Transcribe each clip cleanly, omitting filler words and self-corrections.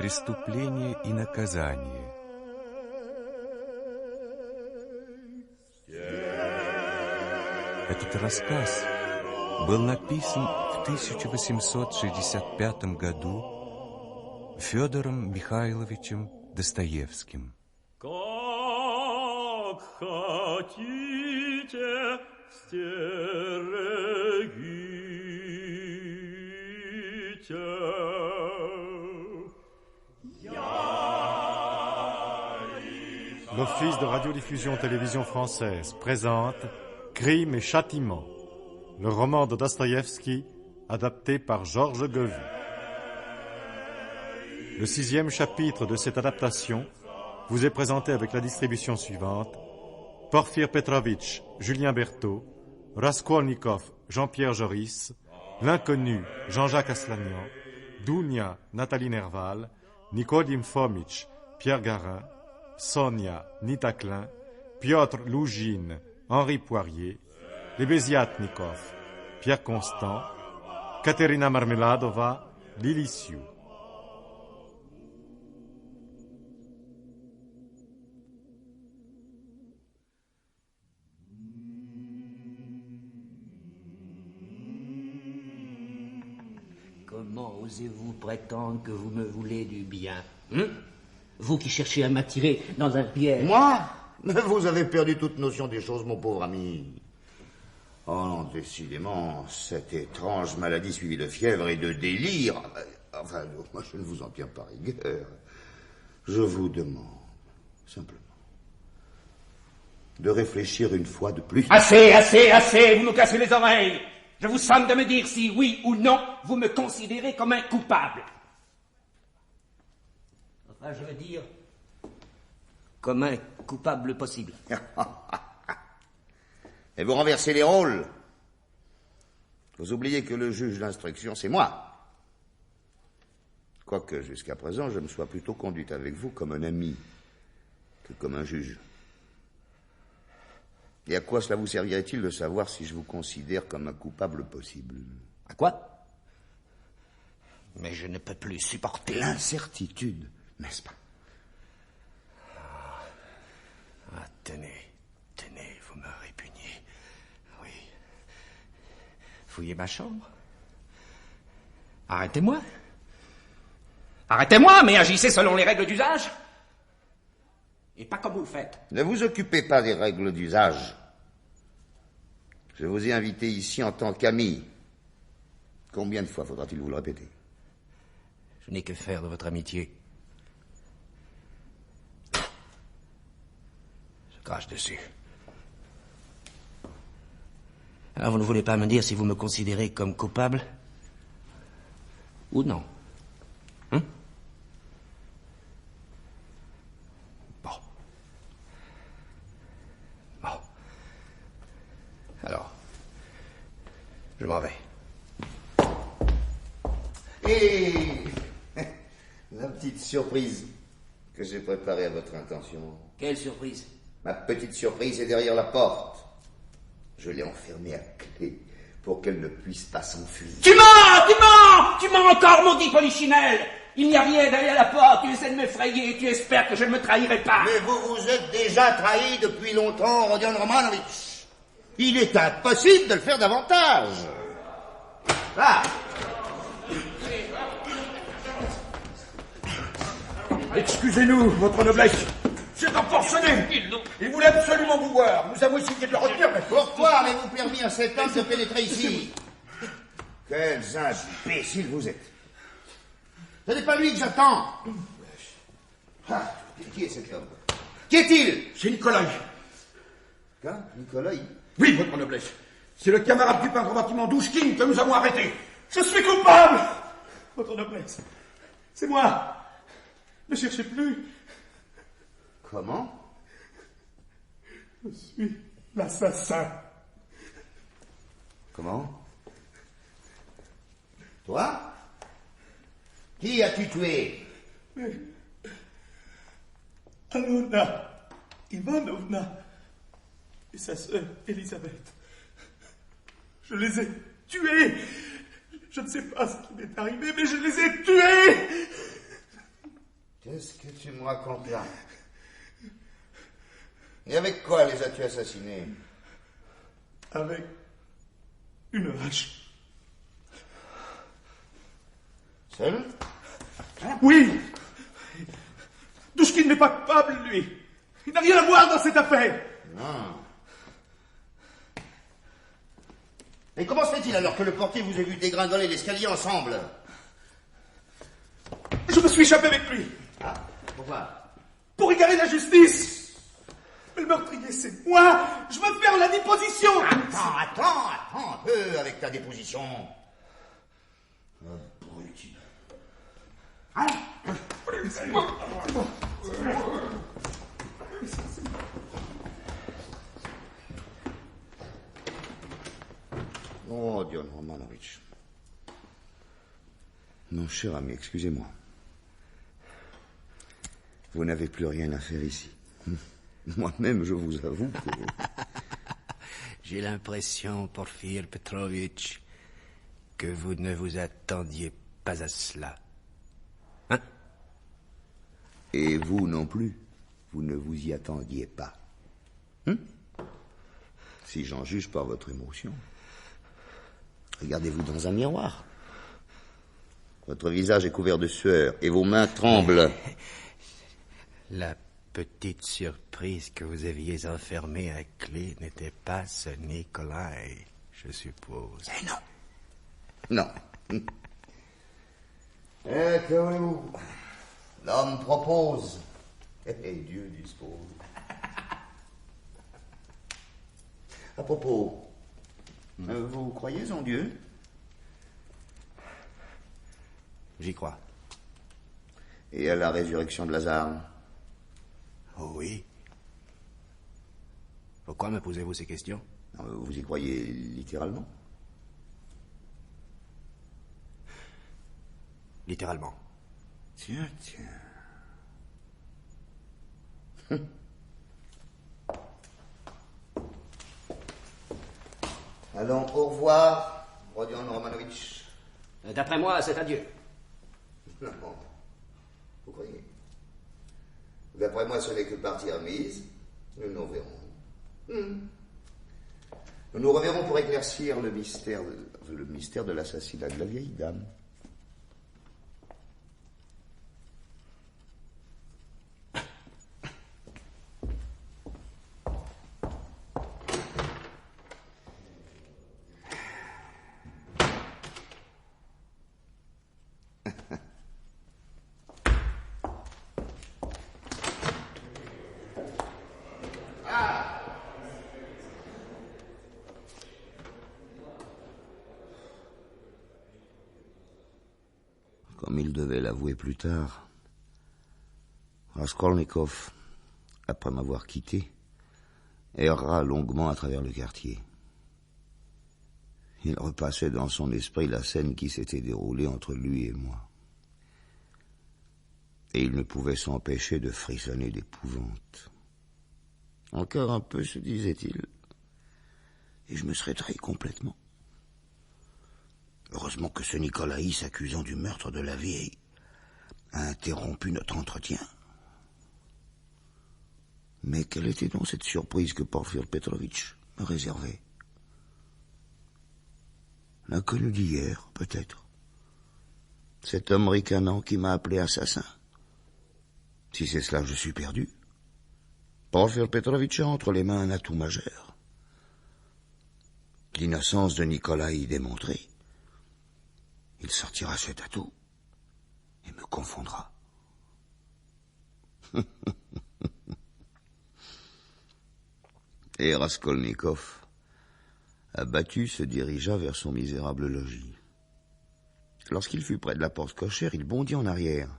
«Преступление и наказание». Этот рассказ был написан в 1865 году Федором Михайловичем Достоевским. Как хотите, стерегите. L'Office de radiodiffusion-télévision française présente Crime et Châtiment, le roman de Dostoïevski adapté par Georges Guevy. Le 6e chapitre de cette adaptation vous est présenté avec la distribution suivante: Porfir Petrovitch, Julien Berthaud, Raskolnikov, Jean-Pierre Joris, L'Inconnu, Jean-Jacques Aslanian, Dounia, Nathalie Nerval, Nicodim Fomitch, Pierre Garin, Sonia, Nita Klein, Piotr Lougine, Henri Poirier, Lebeziatnikov, Pierre Constant, Katerina Marmeladova, Lili Sioux. Comment osez-vous prétendre que vous me voulez du bien, Vous qui cherchez à m'attirer dans un piège. Moi? Mais vous avez perdu toute notion des choses, mon pauvre ami. Oh non, décidément, cette étrange maladie suivie de fièvre et de délire. Enfin, moi, je ne vous en tiens pas rigueur. Je vous demande, simplement, de réfléchir une fois de plus. Assez, assez, assez, vous nous cassez les oreilles. Je vous somme de me dire si, oui ou non, vous me considérez comme un coupable. Enfin, je veux dire, comme un coupable possible. Et vous renversez les rôles. Vous oubliez que le juge d'instruction, c'est moi. Quoique, jusqu'à présent, je me sois plutôt conduite avec vous comme un ami que comme un juge. Et à quoi cela vous servirait-il de savoir si je vous considère comme un coupable possible? À quoi? Mais je ne peux plus supporter l'incertitude, n'est-ce pas? Ah, tenez, vous me répugnez. Oui. Fouillez ma chambre. Arrêtez-moi. Arrêtez-moi, mais agissez selon les règles d'usage. Et pas comme vous le faites. Ne vous occupez pas des règles d'usage. Je vous ai invité ici en tant qu'ami. Combien de fois faudra-t-il vous le répéter? Je n'ai que faire de votre amitié. Je crache dessus. Alors vous ne voulez pas me dire si vous me considérez comme coupable ou non? Alors, je m'en vais. Et la petite surprise que j'ai préparée à votre intention. Quelle surprise? Ma petite surprise est derrière la porte. Je l'ai enfermée à clé pour qu'elle ne puisse pas s'enfuir. Tu mens encore, maudit polichinelle. Il n'y a rien derrière la porte. Tu essaies de m'effrayer et tu espères que je ne me trahirai pas. Mais vous vous êtes déjà trahi depuis longtemps, Rodion Romanovitch. Il est impossible de le faire davantage. Ah. Excusez-nous, votre noblesse. C'est un forcené. Il voulait absolument vous voir. Nous avons essayé de le retenir, mais... Pourquoi avez-vous permis à cet homme de pénétrer ici? Quels imbéciles vous êtes. Ce n'est pas lui que j'attends. Ah, qui est cet homme? Qui est-il? C'est Nikolai. Quoi? Nikolai? Oui, votre noblesse. C'est le camarade du peintre au bâtiment Douchkine que nous avons arrêté. Je suis coupable. Votre noblesse. C'est moi. Ne cherchez plus. Comment? Je suis l'assassin. Comment? Toi? Qui as-tu tué? Alona Ivanovna et sa sœur Elisabeth. Je les ai tués. Je ne sais pas ce qui m'est arrivé, mais je les ai tués. Qu'est-ce que tu me racontes là? Et avec quoi les as-tu assassinés? Avec une hache. Seul? Oui. Douchkine n'est pas coupable, lui. Il n'a rien à voir dans cette affaire. Non. Mais comment se fait-il alors que le portier vous ait vu dégringoler l'escalier ensemble? Je me suis échappé avec lui. Ah, pourquoi? Pour égarer la justice. Mais le meurtrier, c'est moi. Je veux faire la déposition. Attends un peu avec ta déposition. Abruti. Hein? Oh, Dion Romanovitch. Mon cher ami, excusez-moi. Vous n'avez plus rien à faire ici. Moi-même, je vous avoue que... J'ai l'impression, Porfir Petrovitch, que vous ne vous attendiez pas à cela. Hein? Et vous non plus, vous ne vous y attendiez pas. Si j'en juge par votre émotion. Regardez-vous dans un miroir. Votre visage est couvert de sueur et vos mains tremblent. La petite surprise que vous aviez enfermée à clé n'était pas ce Nikolai, je suppose. Eh non. Non. Eh, que voulez-vous? L'homme propose. Et Dieu dispose. À propos, vous croyez en Dieu? J'y crois. Et à la résurrection de Lazare? Oh oui. Pourquoi me posez-vous ces questions? Vous y croyez littéralement? Littéralement. Tiens. Allons, au revoir, Rodion Romanovitch. D'après moi, c'est adieu. Non, vous croyez? D'après moi, ce n'est que partie remise. Nous nous verrons. Nous nous reverrons pour éclaircir le mystère de l'assassinat de la vieille dame. Comme il devait l'avouer plus tard, Raskolnikov, après m'avoir quitté, erra longuement à travers le quartier. Il repassait dans son esprit la scène qui s'était déroulée entre lui et moi. Et il ne pouvait s'empêcher de frissonner d'épouvante. Encore un peu, se disait-il, et je me serais trahi complètement. Heureusement que ce Nikolai, s'accusant du meurtre de la vieille, a interrompu notre entretien. Mais quelle était donc cette surprise que Porfir Petrovitch me réservait? L'inconnu d'hier, peut-être. Cet homme ricanant qui m'a appelé assassin. Si c'est cela, je suis perdu. Porfir Petrovitch a entre les mains un atout majeur. L'innocence de Nikolai démontrée. Il sortira cet atout et me confondra. Et Raskolnikov, abattu, se dirigea vers son misérable logis. Lorsqu'il fut près de la porte cochère, il bondit en arrière,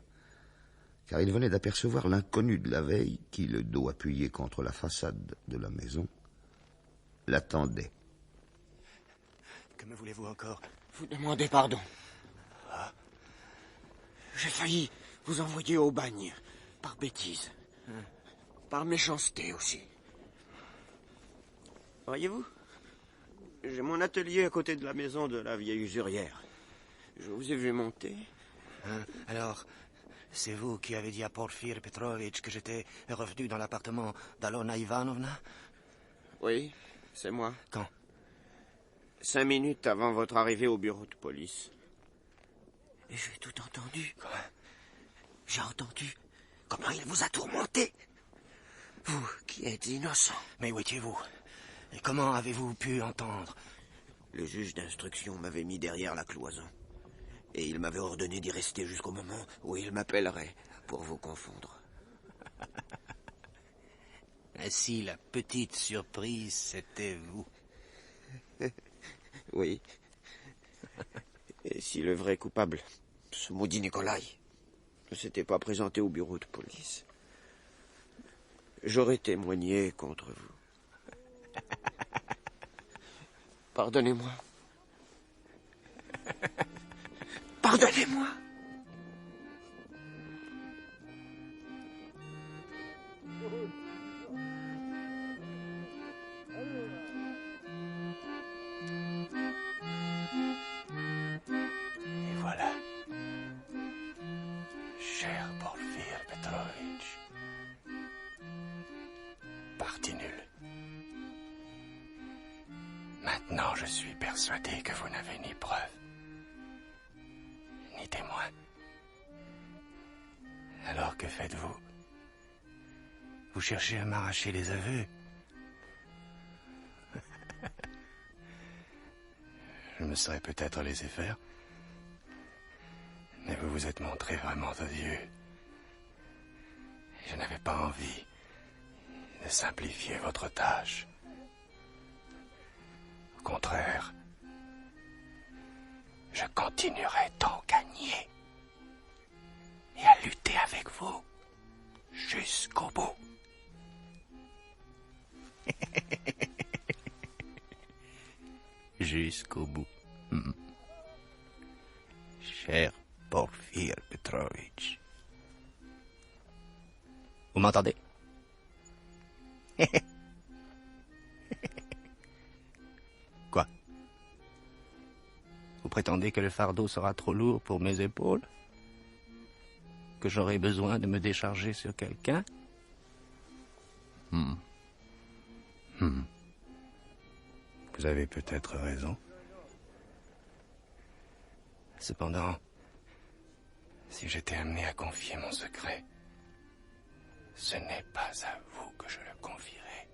car il venait d'apercevoir l'inconnu de la veille qui, le dos appuyé contre la façade de la maison, l'attendait. Que me voulez-vous encore? Vous demandez pardon. J'ai failli vous envoyer au bagne, par bêtise. Par méchanceté aussi. Voyez-vous, j'ai mon atelier à côté de la maison de la vieille usurière. Je vous ai vu monter. Alors, C'est vous qui avez dit à Porfir Petrovitch que j'étais revenu dans l'appartement d'Alona Ivanovna? Oui, c'est moi. Quand? 5 minutes avant votre arrivée au bureau de police. Et j'ai tout entendu. Quoi? J'ai entendu comment il vous a tourmenté. Vous qui êtes innocent. Mais où étiez-vous? Et comment avez-vous pu entendre? Le juge d'instruction m'avait mis derrière la cloison. Et il m'avait ordonné d'y rester jusqu'au moment où il m'appellerait pour vous confondre. Ainsi, la petite surprise, c'était vous. Oui. Et si le vrai coupable, ce maudit Nikolai, ne s'était pas présenté au bureau de police, j'aurais témoigné contre vous. Pardonnez-moi. Pardonnez-moi. Et voilà. Cher Porfir Petrovitch. Parti nul. Maintenant, je suis persuadé que vous n'avez ni preuve, ni témoin. Alors que faites-vous? Vous cherchez à m'arracher les aveux? Je me serais peut-être laissé faire, mais vous vous êtes montré vraiment odieux. Je n'avais pas envie de simplifier votre tâche. Au contraire, je continuerai d'en gagner et à lutter avec vous jusqu'au bout. Jusqu'au bout. Cher Porfir Petrovitch. Vous m'entendez? Quoi? Vous prétendez que le fardeau sera trop lourd pour mes épaules? Que j'aurai besoin de me décharger sur quelqu'un? Vous avez peut-être raison. Cependant, si j'étais amené à confier mon secret, ce n'est pas à vous que je le confierai.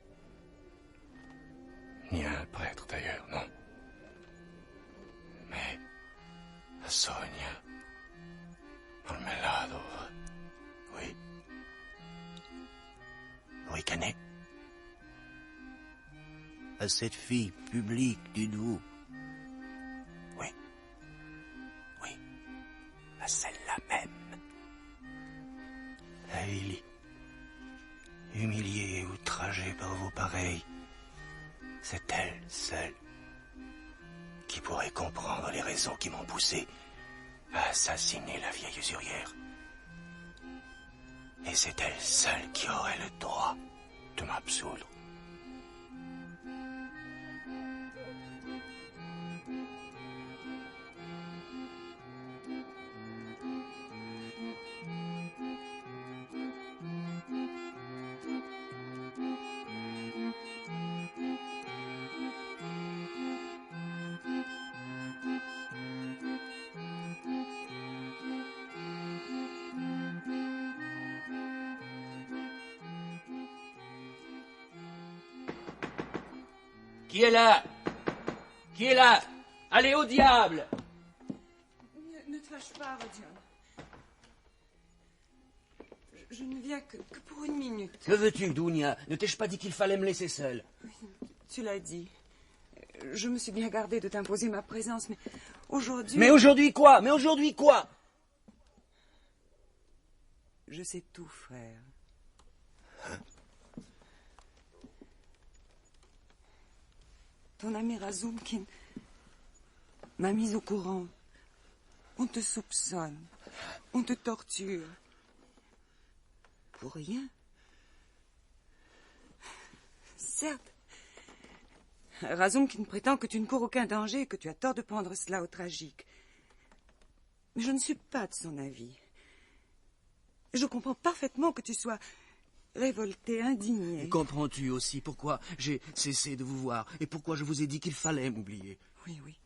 Ni à un prêtre d'ailleurs, non. Mais à Sonia Marmeladova. Oui. Oui, Canet. À cette fille publique, dites-vous. Oui. Oui. À celle-là même. À Élie. Humiliée et outragée par vos pareils. C'est elle seule qui pourrait comprendre les raisons qui m'ont poussé à assassiner la vieille usurière. Et c'est elle seule qui aurait le droit de m'absoudre. Qui est là? Qui est là? Allez au diable! Ne te fâche pas, Rodion. Je ne viens que pour une minute. Que veux-tu, Dounia? Ne t'ai-je pas dit qu'il fallait me laisser seule? Tu l'as dit. Je me suis bien gardée de t'imposer ma présence, mais aujourd'hui... Mais aujourd'hui quoi? Mais aujourd'hui quoi? Je sais tout, frère. Ton ami Razumkin m'a mise au courant. On te soupçonne. On te torture. Pour rien. Certes. Razumkin prétend que tu ne cours aucun danger et que tu as tort de prendre cela au tragique. Mais je ne suis pas de son avis. Je comprends parfaitement que tu sois révolté, indigné. Comprends-tu aussi pourquoi j'ai cessé de vous voir et pourquoi je vous ai dit qu'il fallait m'oublier? Oui, oui.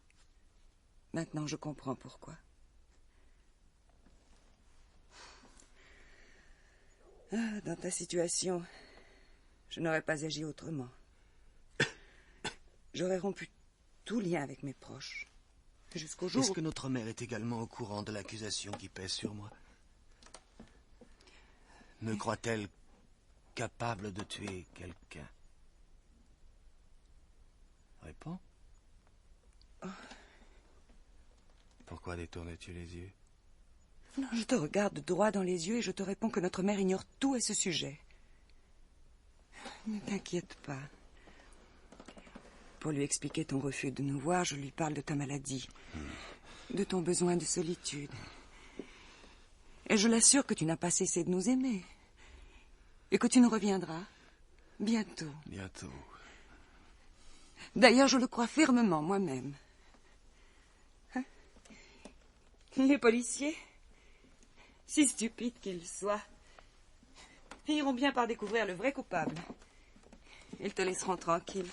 Maintenant, je comprends pourquoi. Ah, dans ta situation, je n'aurais pas agi autrement. J'aurais rompu tout lien avec mes proches. Jusqu'au jour Est-ce où... que notre mère est également au courant de l'accusation qui pèse sur moi? Me croit-elle capable de tuer quelqu'un? Réponds. Pourquoi détournes-tu les yeux? Non, je te regarde droit dans les yeux et je te réponds que notre mère ignore tout à ce sujet. Ne t'inquiète pas. Pour lui expliquer ton refus de nous voir, je lui parle de ta maladie, de ton besoin de solitude. Et je l'assure que tu n'as pas cessé de nous aimer. Et que tu nous reviendras bientôt. Bientôt. D'ailleurs, je le crois fermement moi-même. Hein? Les policiers, si stupides qu'ils soient, finiront bien par découvrir le vrai coupable. Ils te laisseront tranquille.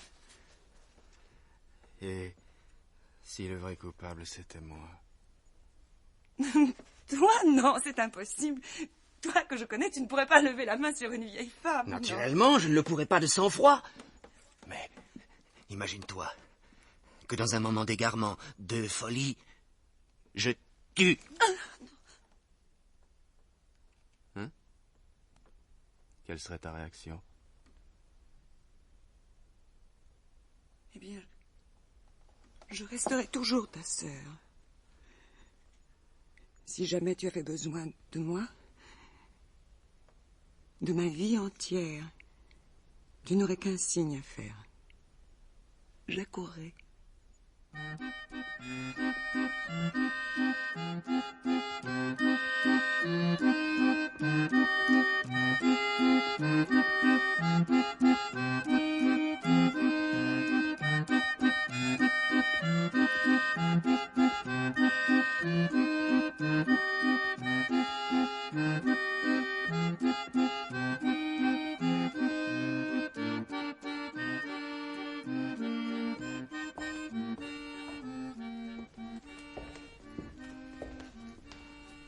Et si le vrai coupable, c'était moi? Toi, non, c'est impossible. Toi que je connais, tu ne pourrais pas lever la main sur une vieille femme. Naturellement, je ne le pourrais pas de sang-froid. Mais imagine-toi que dans un moment d'égarement, de folie, je tue. Hein? Quelle serait ta réaction? Eh bien, je resterai toujours ta sœur. Si jamais tu avais besoin de moi, de ma vie entière, tu n'aurais qu'un signe à faire. J'accourrai.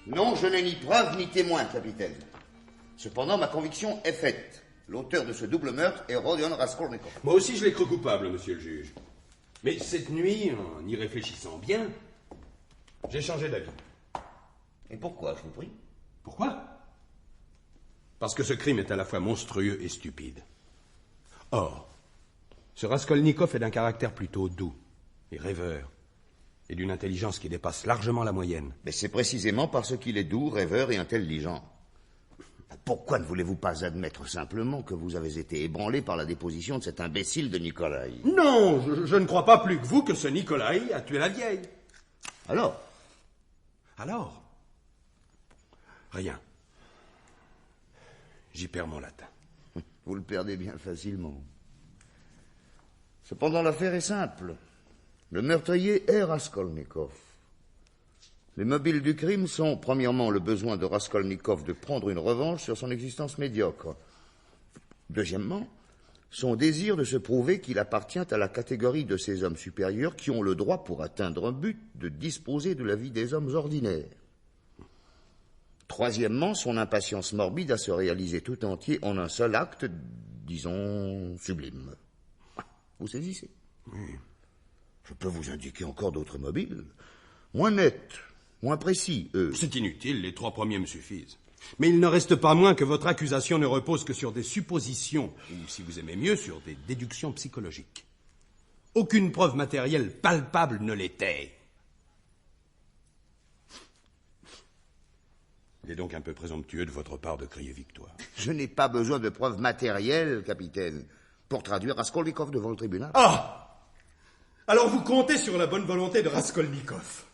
Non, je n'ai ni preuve ni témoin, capitaine. Cependant, ma conviction est faite. L'auteur de ce double meurtre est Rodion Raskolnikov. Moi aussi, je l'ai cru coupable, monsieur le juge. Mais cette nuit, en y réfléchissant bien, j'ai changé d'avis. Et pourquoi, je vous prie? Pourquoi? Parce que ce crime est à la fois monstrueux et stupide. Or, ce Raskolnikov est d'un caractère plutôt doux et rêveur, et d'une intelligence qui dépasse largement la moyenne. Mais c'est précisément parce qu'il est doux, rêveur et intelligent. Pourquoi ne voulez-vous pas admettre simplement que vous avez été ébranlé par la déposition de cet imbécile de Nikolai? Non, je ne crois pas plus que vous que ce Nikolai a tué la vieille. Alors? Alors? Rien. J'y perds mon latin. Vous le perdez bien facilement. Cependant, l'affaire est simple. Le meurtrier est Raskolnikov. Les mobiles du crime sont, premièrement, le besoin de Raskolnikov de prendre une revanche sur son existence médiocre. Deuxièmement, son désir de se prouver qu'il appartient à la catégorie de ces hommes supérieurs qui ont le droit, pour atteindre un but, de disposer de la vie des hommes ordinaires. Troisièmement, son impatience morbide à se réaliser tout entier en un seul acte, disons, sublime. Vous saisissez? Oui. Je peux vous indiquer encore d'autres mobiles, moins nets, moins précis, C'est inutile, les 3 premiers me suffisent. Mais il ne reste pas moins que votre accusation ne repose que sur des suppositions, ou si vous aimez mieux, sur des déductions psychologiques. Aucune preuve matérielle palpable ne l'était. Il est donc un peu présomptueux de votre part de crier victoire. Je n'ai pas besoin de preuves matérielles, capitaine, pour traduire Raskolnikov devant le tribunal. Ah! Alors vous comptez sur la bonne volonté de Raskolnikov.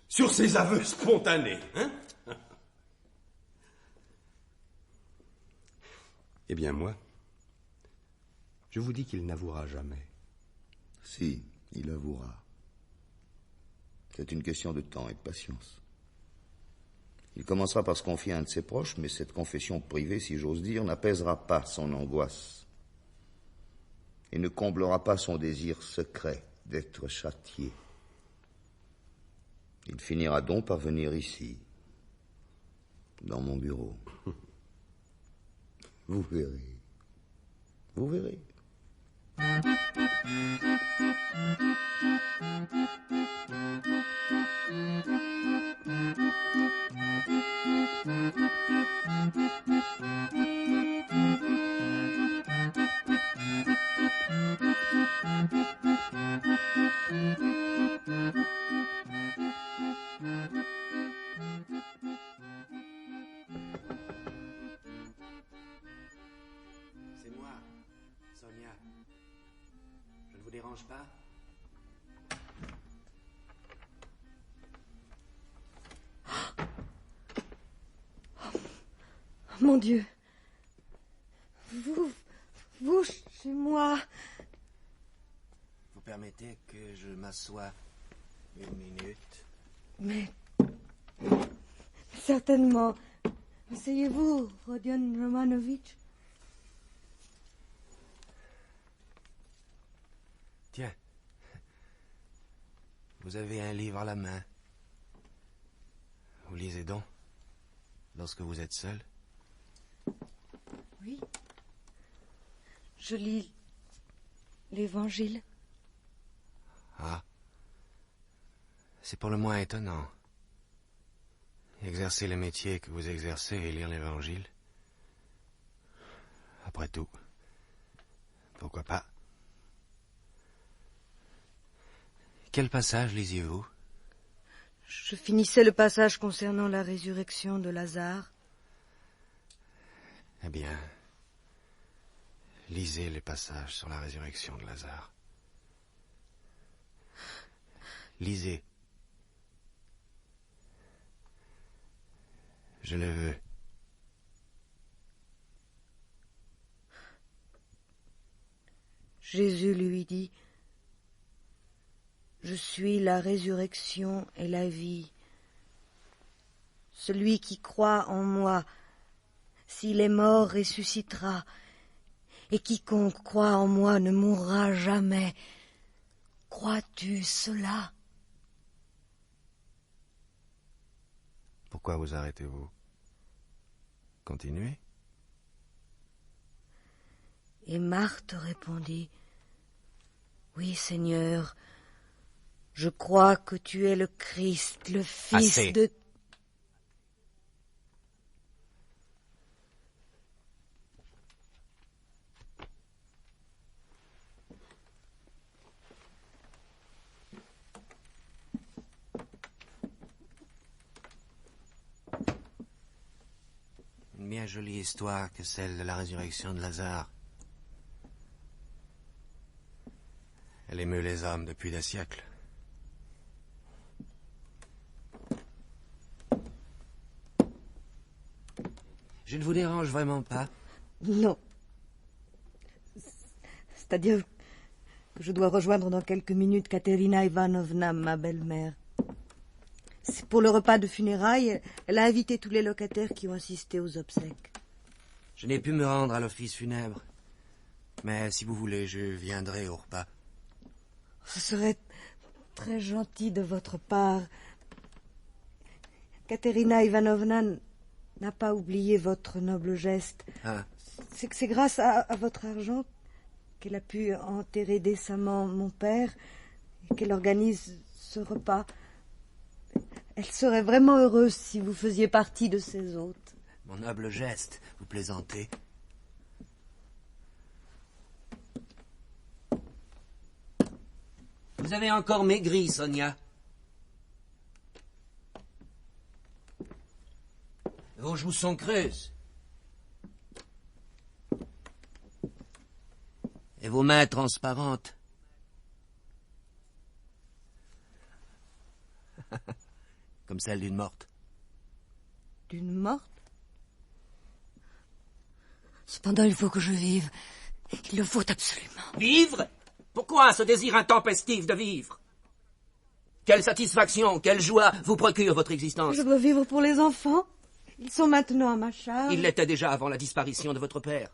Sur ses aveux spontanés, hein? Eh bien, moi, je vous dis qu'il n'avouera jamais. Si, il avouera. C'est une question de temps et de patience. Il commencera par se confier à un de ses proches, mais cette confession privée, si j'ose dire, n'apaisera pas son angoisse et ne comblera pas son désir secret d'être châtié. Il finira donc par venir ici, dans mon bureau. Vous verrez. Vous verrez. C'est moi, Sonia. Je ne vous dérange pas? Mon Dieu. Vous, chez moi. Vous permettez que je m'assoie une minute? Mais... certainement. Asseyez-vous, Rodion Romanovitch. Tiens. Vous avez un livre à la main. Vous lisez donc, lorsque vous êtes seul? Oui. Je lis l'Évangile. Ah. C'est pour le moins étonnant. Exercer le métier que vous exercez et lire l'Évangile. Après tout, pourquoi pas? Quel passage lisiez-vous? Je finissais le passage concernant la résurrection de Lazare. Eh bien, lisez les passages sur la résurrection de Lazare. Lisez. Je le veux. Jésus lui dit, « Je suis la résurrection et la vie. Celui qui croit en moi, s'il est mort, ressuscitera, et quiconque croit en moi ne mourra jamais. Crois-tu cela? » Pourquoi vous arrêtez-vous? Continuez. Et Marthe répondit, « Oui, Seigneur, je crois que tu es le Christ, le Fils Assez. de... » Une bien jolie histoire que celle de la résurrection de Lazare. Elle émeut les hommes depuis des siècles. Je ne vous dérange vraiment pas? Non. C'est-à-dire que je dois rejoindre dans quelques minutes Katerina Ivanovna, ma belle-mère. C'est pour le repas de funérailles. Elle a invité tous les locataires qui ont assisté aux obsèques. Je n'ai pu me rendre à l'office funèbre. Mais si vous voulez, je viendrai au repas. Ce serait très gentil de votre part. Katerina Ivanovna n'a pas oublié votre noble geste. Ah. C'est grâce à votre argent qu'elle a pu enterrer décemment mon père et qu'elle organise ce repas. Elle serait vraiment heureuse si vous faisiez partie de ses hôtes. Mon noble geste, vous plaisantez? Vous avez encore maigri, Sonia. Vos joues sont creuses. Et vos mains transparentes. Comme celle d'une morte. D'une morte? Cependant, il faut que je vive. Il le faut absolument. Vivre? Pourquoi ce désir intempestif de vivre? Quelle satisfaction, quelle joie vous procure votre existence? Je veux vivre pour les enfants. Ils sont maintenant à ma charge. Ils l'étaient déjà avant la disparition de votre père.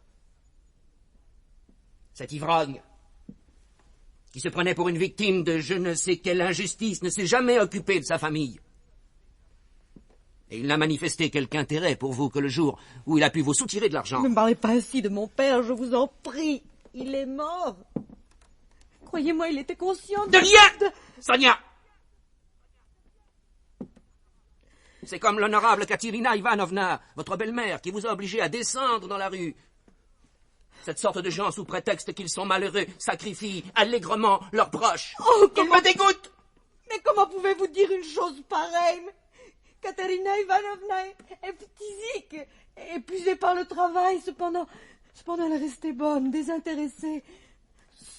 Cet ivrogne, qui se prenait pour une victime de je ne sais quelle injustice, ne s'est jamais occupé de sa famille. Et il n'a manifesté quelque intérêt pour vous que le jour où il a pu vous soutirer de l'argent. Ne me parlez pas ainsi de mon père, je vous en prie. Il est mort. Croyez-moi, il était conscient De rien, Sonia! C'est comme l'honorable Katerina Ivanovna, votre belle-mère, qui vous a obligé à descendre dans la rue. Cette sorte de gens, sous prétexte qu'ils sont malheureux, sacrifient allègrement leurs proches. Oh, Ils me dégoûtent! Mais comment pouvez-vous dire une chose pareille? Katerina Ivanovna est physique, épuisée par le travail, cependant elle est restée bonne, désintéressée.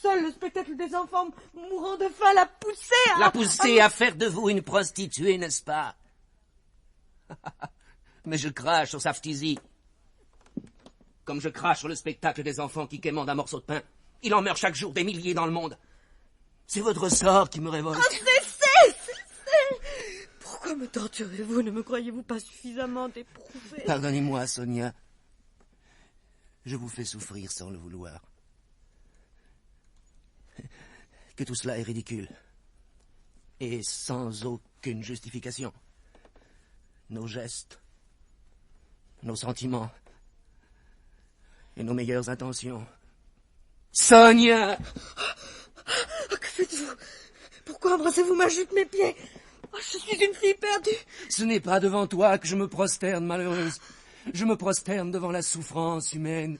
Seul le spectacle des enfants mourant de faim l'a poussée à... La pousser à faire de vous une prostituée, n'est-ce pas? Mais je crache sur sa phtisie. Comme je crache sur le spectacle des enfants qui quémandent un morceau de pain. Il en meurt chaque jour des milliers dans le monde. C'est votre sort qui me révolte. Oh, cessez! Pourquoi me torturez-vous? Ne me croyez-vous pas suffisamment éprouvée? Pardonnez-moi, Sonia. Je vous fais souffrir sans le vouloir. Que tout cela est ridicule. Et sans aucune justification. Nos gestes, nos sentiments et nos meilleures intentions. Sonia! Que faites-vous? Pourquoi embrassez-vous ma jupe, mes pieds? Oh, je suis une fille perdue. Ce n'est pas devant toi que je me prosterne, malheureuse. Je me prosterne devant la souffrance humaine.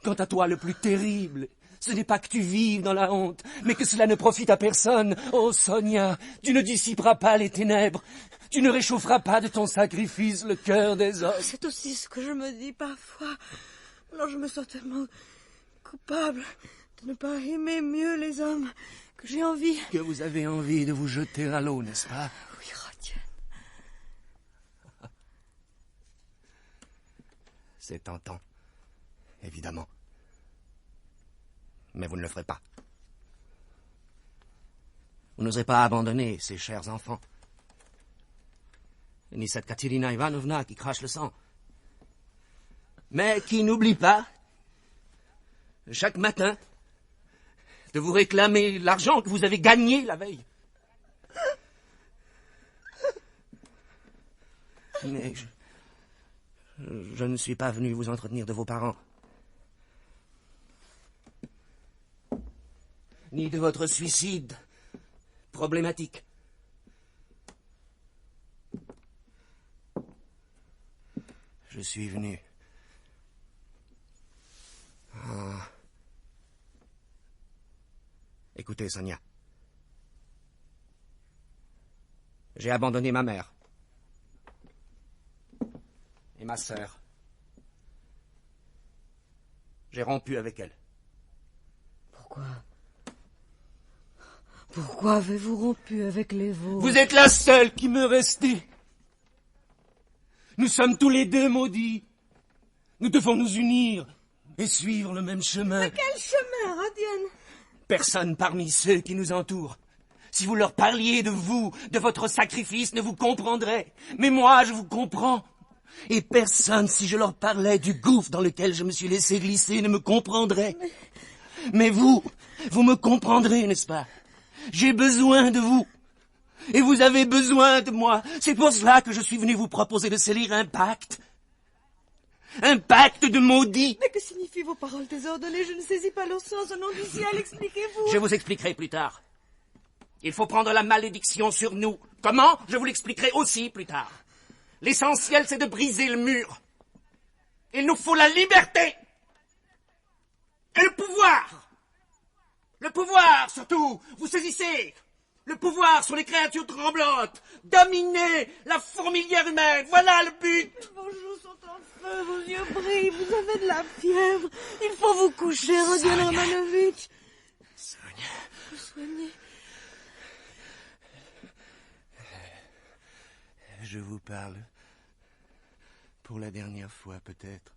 Quant à toi, le plus terrible, ce n'est pas que tu vives dans la honte, mais que cela ne profite à personne. Oh, Sonia, tu ne dissiperas pas les ténèbres. Tu ne réchaufferas pas de ton sacrifice le cœur des hommes. C'est aussi ce que je me dis parfois. Alors je me sens tellement coupable de ne pas aimer mieux les hommes que j'ai envie... Que vous avez envie de vous jeter à l'eau, n'est-ce pas? Oui, Rodion. C'est tentant, évidemment. Mais vous ne le ferez pas. Vous n'oserez pas abandonner ces chers enfants. Ni cette Katerina Ivanovna qui crache le sang. Mais qui n'oublie pas, chaque matin, de vous réclamer l'argent que vous avez gagné la veille. Mais je ne suis pas venu vous entretenir de vos parents. Ni de votre suicide problématique. Je suis venu. Ah. Écoutez, Sonia. J'ai abandonné ma mère. Et ma sœur. J'ai rompu avec elle. Pourquoi? Pourquoi avez-vous rompu avec les vôtres? Vous êtes la seule qui me restait. Nous sommes tous les deux maudits. Nous devons nous unir et suivre le même chemin. Mais quel chemin, Rodion? Personne parmi ceux qui nous entourent. Si vous leur parliez de vous, de votre sacrifice, ne vous comprendrait. Mais moi, je vous comprends. Et personne, si je leur parlais du gouffre dans lequel je me suis laissé glisser, ne me comprendrait. Mais vous me comprendrez, n'est-ce pas? J'ai besoin de vous. Et vous avez besoin de moi. C'est pour cela que je suis venu vous proposer de sceller un pacte. Un pacte de maudits. Mais que signifient vos paroles désordonnées? Je ne saisis pas leur sens. Au nom du ciel, expliquez-vous. Je vous expliquerai plus tard. Il faut prendre la malédiction sur nous. Comment? Je vous l'expliquerai aussi plus tard. L'essentiel, c'est de briser le mur. Il nous faut la liberté. Et le pouvoir. Le pouvoir, surtout. Vous saisissez? Le pouvoir sur les créatures tremblantes. Dominer la fourmilière humaine. Voilà le but. Vos joues sont en feu, vos yeux brillent, vous avez de la fièvre. Il faut vous coucher, Rodion Romanovitch. Sonia. Vous soignez. Je vous parle pour la dernière fois, peut-être.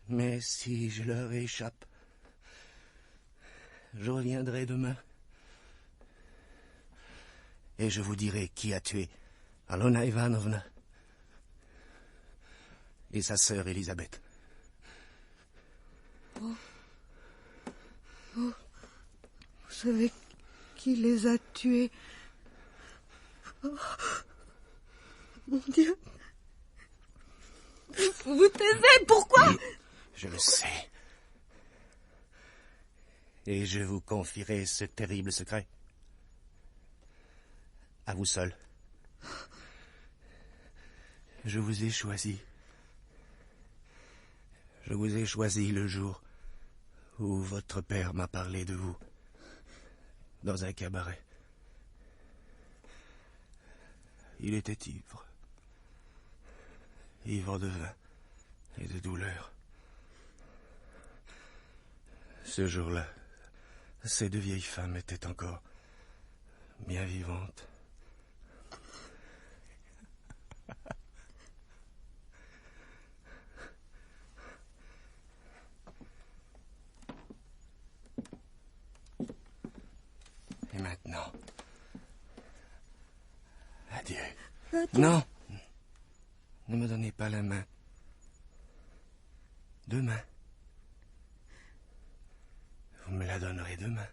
Mais si je leur échappe, je reviendrai demain et je vous dirai qui a tué Alona Ivanovna et sa sœur Elisabeth. Oh. Vous savez qui les a tués? Oh. Mon Dieu. Vous vous taisez, pourquoi? Je le sais. Et je vous confierai ce terrible secret. À vous seul. Je vous ai choisi. Je vous ai choisi le jour où votre père m'a parlé de vous. Dans un cabaret. Il était ivre. Ivre de vin et de douleur. Ce jour-là, ces deux vieilles femmes étaient encore bien vivantes. Et maintenant, adieu. Adieu. Non, ne me donnez pas la main. Demain. Vous me la donnerez demain.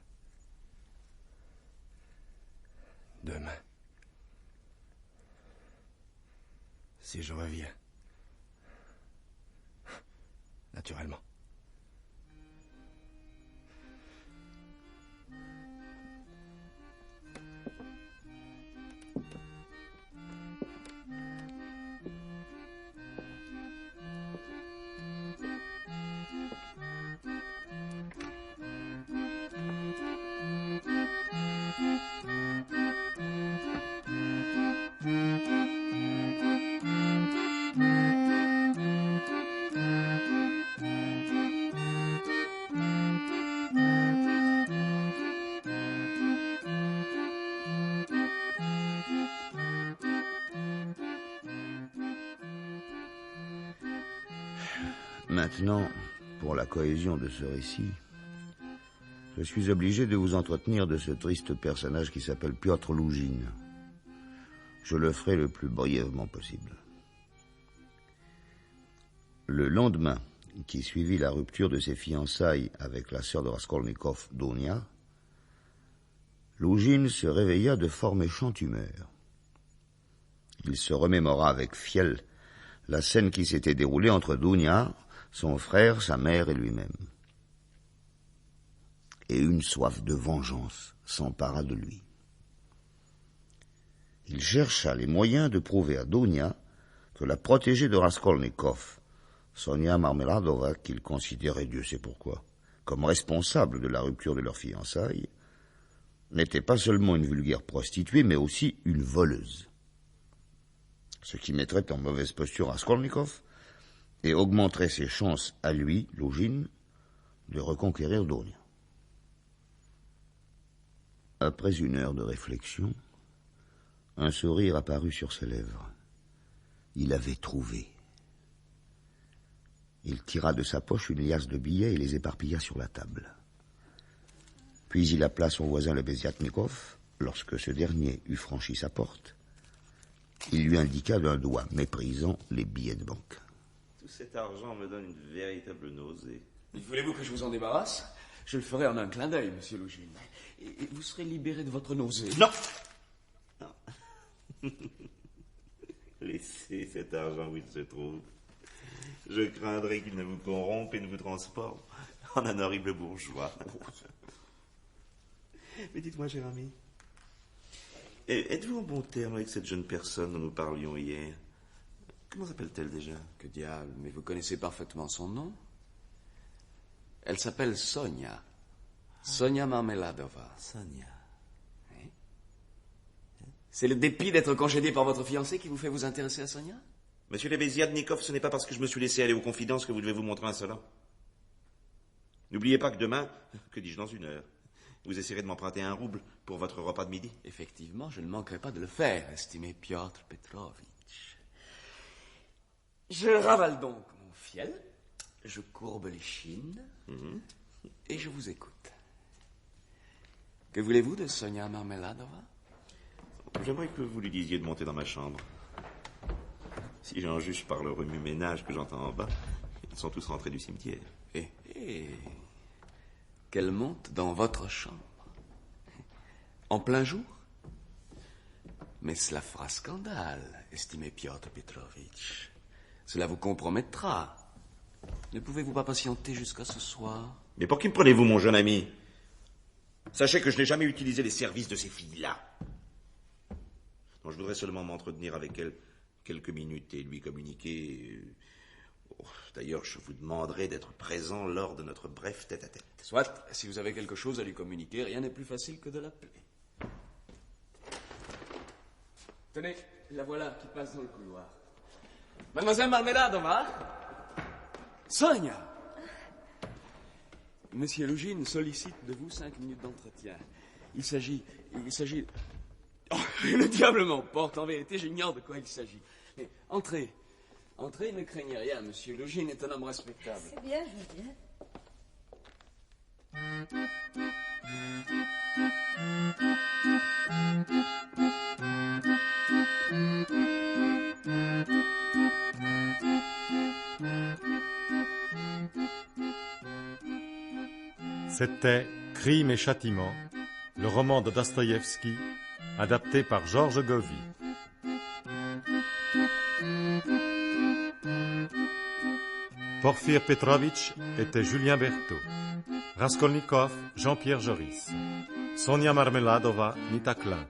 Demain. Si je reviens. Naturellement. Maintenant, pour la cohésion de ce récit, je suis obligé de vous entretenir de ce triste personnage qui s'appelle Piotr Loujine. Je le ferai le plus brièvement possible. Le lendemain qui suivit la rupture de ses fiançailles avec la sœur de Raskolnikov, Dounia, Loujine se réveilla de fort méchante humeur. Il se remémora avec fiel la scène qui s'était déroulée entre Dounia, son frère, sa mère et lui-même. Et une soif de vengeance s'empara de lui. Il chercha les moyens de prouver à Dounia que la protégée de Raskolnikov, Sonia Marmeladova, qu'il considérait, Dieu sait pourquoi, comme responsable de la rupture de leurs fiançailles, n'était pas seulement une vulgaire prostituée, mais aussi une voleuse. Ce qui mettrait en mauvaise posture Raskolnikov et augmenterait ses chances à lui, Loujine, de reconquérir Dounia. Après une heure de réflexion, un sourire apparut sur ses lèvres. Il avait trouvé. Il tira de sa poche une liasse de billets et les éparpilla sur la table. Puis il appela son voisin le Beziatnikov. Lorsque ce dernier eut franchi sa porte, il lui indiqua d'un doigt méprisant les billets de banque. Tout cet argent me donne une véritable nausée. Voulez-vous que je vous en débarrasse? Je le ferai en un clin d'œil, monsieur Loujine. Et vous serez libéré de votre nausée. Non, non. Laissez cet argent où il se trouve. Je craindrais qu'il ne vous corrompe et ne vous transforme en un horrible bourgeois. Mais dites-moi, cher ami, êtes-vous en bon terme avec cette jeune personne dont nous parlions hier? Comment s'appelle-t-elle déjà? Que diable, mais vous connaissez parfaitement son nom. Elle s'appelle Sonia. Sonia Marmeladova. Sonia. Oui. C'est le dépit d'être congédié par votre fiancé qui vous fait vous intéresser à Sonia? Monsieur le Beziatnikov, ce n'est pas parce que je me suis laissé aller aux confidences que vous devez vous montrer insolent. N'oubliez pas que demain, que dis-je dans une heure, vous essayerez de m'emprunter un rouble pour votre repas de midi. Effectivement, je ne manquerai pas de le faire, estimé Piotr Petrovitch. Je ravale donc mon fiel, je courbe les chines, et je vous écoute. Que voulez-vous de Sonia Marmeladova? J'aimerais que vous lui disiez de monter dans ma chambre. Si j'en juge par le remue-ménage que j'entends en bas, ils sont tous rentrés du cimetière. Qu'elle monte dans votre chambre. En plein jour? Mais cela fera scandale, estimé Piotr Petrovitch. Cela vous compromettra. Ne pouvez-vous pas patienter jusqu'à ce soir? Mais pour qui me prenez-vous, mon jeune ami? Sachez que je n'ai jamais utilisé les services de ces filles-là. Non, je voudrais seulement m'entretenir avec elles quelques minutes et lui communiquer. D'ailleurs, je vous demanderai d'être présent lors de notre bref tête-à-tête. Soit, si vous avez quelque chose à lui communiquer, rien n'est plus facile que de l'appeler. Tenez, la voilà qui passe dans le couloir. Mademoiselle Marmeladova? Sonia! Monsieur Lugin sollicite de vous 5 minutes d'entretien. Il s'agit... Oh, le diable m'emporte, en vérité, j'ignore de quoi il s'agit. Mais entrez, ne craignez rien, monsieur Lugin est un homme respectable. C'est bien, je viens. C'était Crime et Châtiment, le roman de Dostoïevski, adapté par Georges Govy. Porfir Petrovitch était Julien Berthaud. Raskolnikov, Jean-Pierre Joris. Sonia Marmeladova, Nita Klein.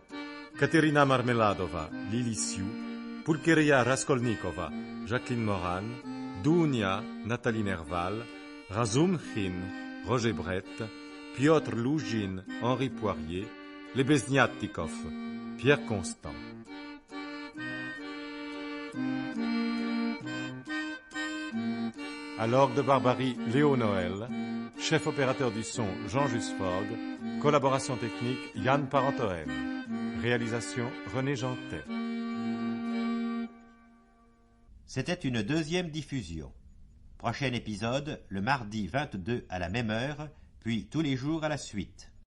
Katerina Marmeladova, Lili Sioux. Pulcheria Raskolnikova, Jacqueline Moran. Dounia, Nathalie Nerval. Razumchin, Roger Brett. Piotr Lugin, Henri Poirier. Les Besniatnikov, Pierre Constant. À l'orgue de Barbarie, Léo Noël. Chef opérateur du son, Jean Jusforg. Collaboration technique, Yann Parentoen. Réalisation, René Jantet. C'était une deuxième diffusion. Prochain épisode, le mardi 22 à la même heure, puis tous les jours à la suite.